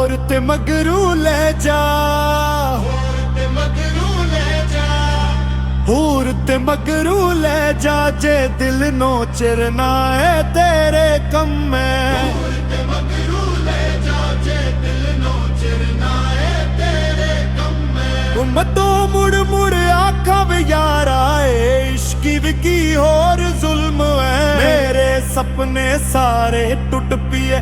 होर ते मगरू ले जा, होर ते मगरू ले जा, जे दिल नो चिरना है तेरे कम में। मतो मुड़ मुड़ आखा वे यारा इश्क की होर जुल्म है। मेरे सपने सारे टुट पिए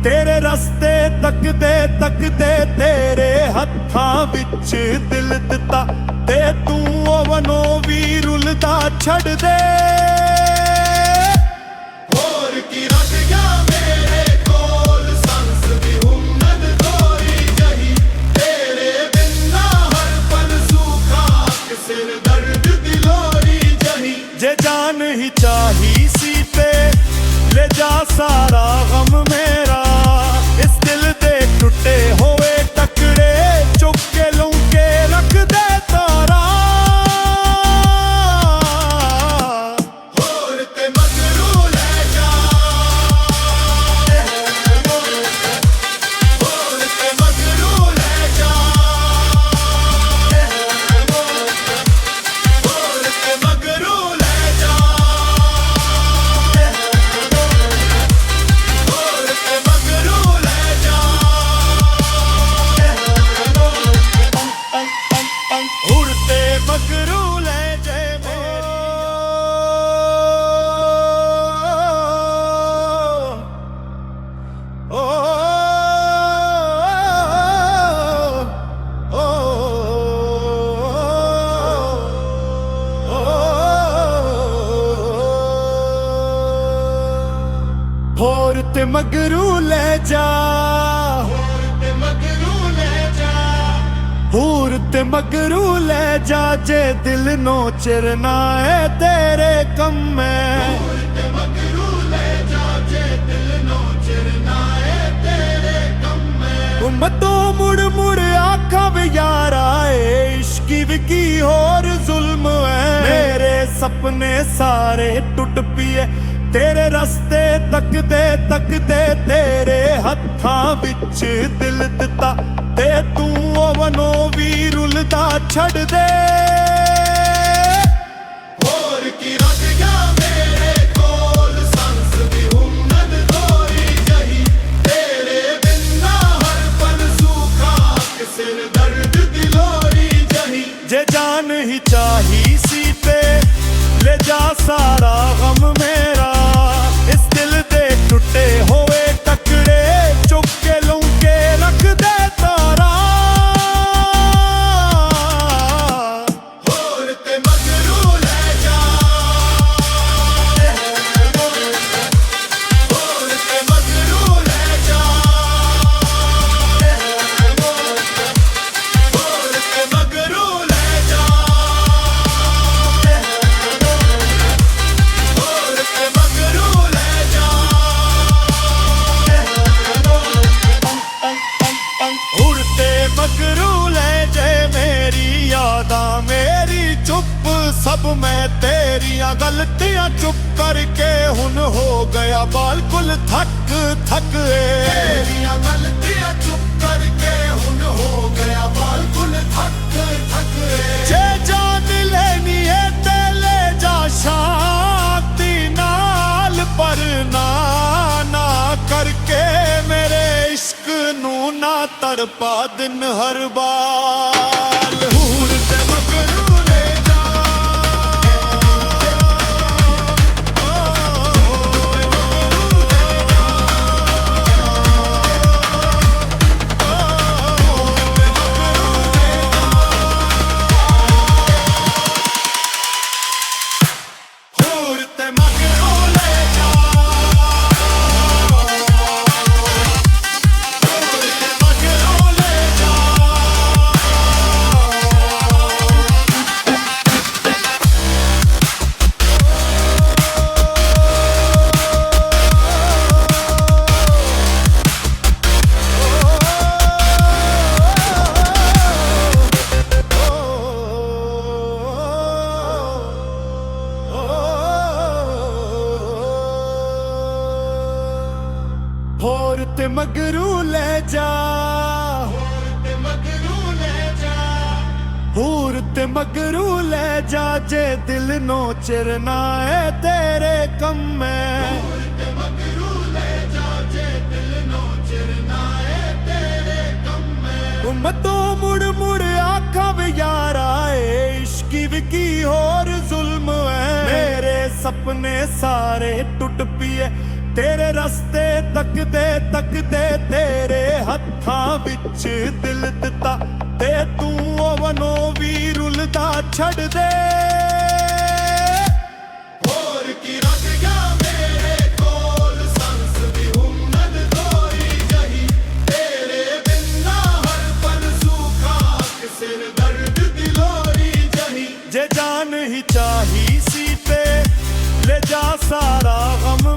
तेरे रस्ते तकदे तकदे, तेरे हत्थां विच दिल दिता ते तू ओवनो भी रुलदा छड़ दे। होर की रख गया मेरे कोल सांस दी उम्मद थोड़ी जही, तेरे बिना हर पल सूखा सिर दर्द दिलोरी जही। जे जान ही चाही सी ते ले जा सारा गम मेरा, इस दिल दे टुटे होए टकड़े चुक के लूं के रख दे तारा। होर ते मगरू ले जा, होर ते मगरू ले जा, होर ते मगरू ले जा, होर ते मगरू ले जा। उड़ते मगरू ले जे ओ, होर ते मगरू ले जा, होर ते मगरू ले जा, जे दिल नो चिरना है तेरे कम में। मतो मुड़ मुड़ आखा वे यारा इश्क की होर जुल्म है। मेरे सपने सारे टुट पिए तेरे रस्ते तकदे तकदे, तेरे हत्थां विच दिल दिता ते तू ओवनो भी रुलदा छड़ दे। होर की रख गया मेरे कोल सांस दी उम्मद थोड़ी जही, तेरे बिना हर पल सूखा सिर दर्द दिलोरी जही। जे जान ही चाही सी ते ले जा सारा गम मेरा, इस दिल दे टुटे होए टकड़े चुक के लूं के रख दे तारा। होर ते मगरू ले जा, होर ते मगरू ले जा, होर ते मगरू ले जा, होर ते मगरू ले जा। उड़ते मगरू ले जे मेरी यादां मेरी चुप सब, मैं तेरियां गलतियां चुप करके हुन हो गया बिल्कुल थक थक। तेरियां गलतियां चुप करके हुन हो गया बिल्कुल थक थक। जे जान लेनी है ते ले जा शांति नाल, पर ना ना करके मेरे इश्क नू ना तड़पा दिन हर बाल। होर ते मगरू ले जा, होर ते मगरू ले जा, होर ते मगरू ले जा, ਹੋਰ ਤੇ ਮਗਰੂ ਲੈ ਜਾ, ਹੂਰ ਤੇ ਮਗਰੂ ਲੈ ਜਾ, ਜੇ ਦਿਲ ਨੂੰ ਚਿਰਨਾ ਏ ਤੇਰੇ ਕੰਮ ਹੈ। ਉਮਤੋਂ ਮੁੜ ਮੁੜ ਆਖਾਂ ਵੇ ਯਾਰਾ ਏ ਇਸ਼ਕੀ ਵੀ ਕੀ ਹੋਰ ਜ਼ੁਲਮ ਹੈ। ਮੇਰੇ ਸੁਪਨੇ ਸਾਰੇ ਟੁੱਟ ਪੀਏ ਤੇਰੇ ਰਸਤੇ ਤੱਕਦੇ ਤੱਕਦੇ, ਤੇਰੇ ਹੱਥਾਂ ਵਿੱਚ ਦਿਲ ਦਿੱਤਾ ਤੇ ਤੂੰ ਉਹਨੋਂ ਵੀ ਰੁਲਦਾ ਛੱਡ ਦੇ। ਹੋਰ ਕੀ ਰੱਖ ਗਿਆ ਮੇਰੇ ਕੋਲ ਸੰਸ ਵੀ ਹੁਮਦ ਕੋਈ ਜਹੀ, ਤੇਰੇ ਬਿਨਾ ਹਰ ਪਲ ਸੂਖਾ ਸਿਰ ਦਰਦ ਦਿਲੋਰੀ ਜਹੀ। ਜੇ ਜਾਨ ਹੀ ਚਾਹੀ ਸੀ ਤੇ ਲੈ ਜਾ ਸਾਰਾ ਗਮ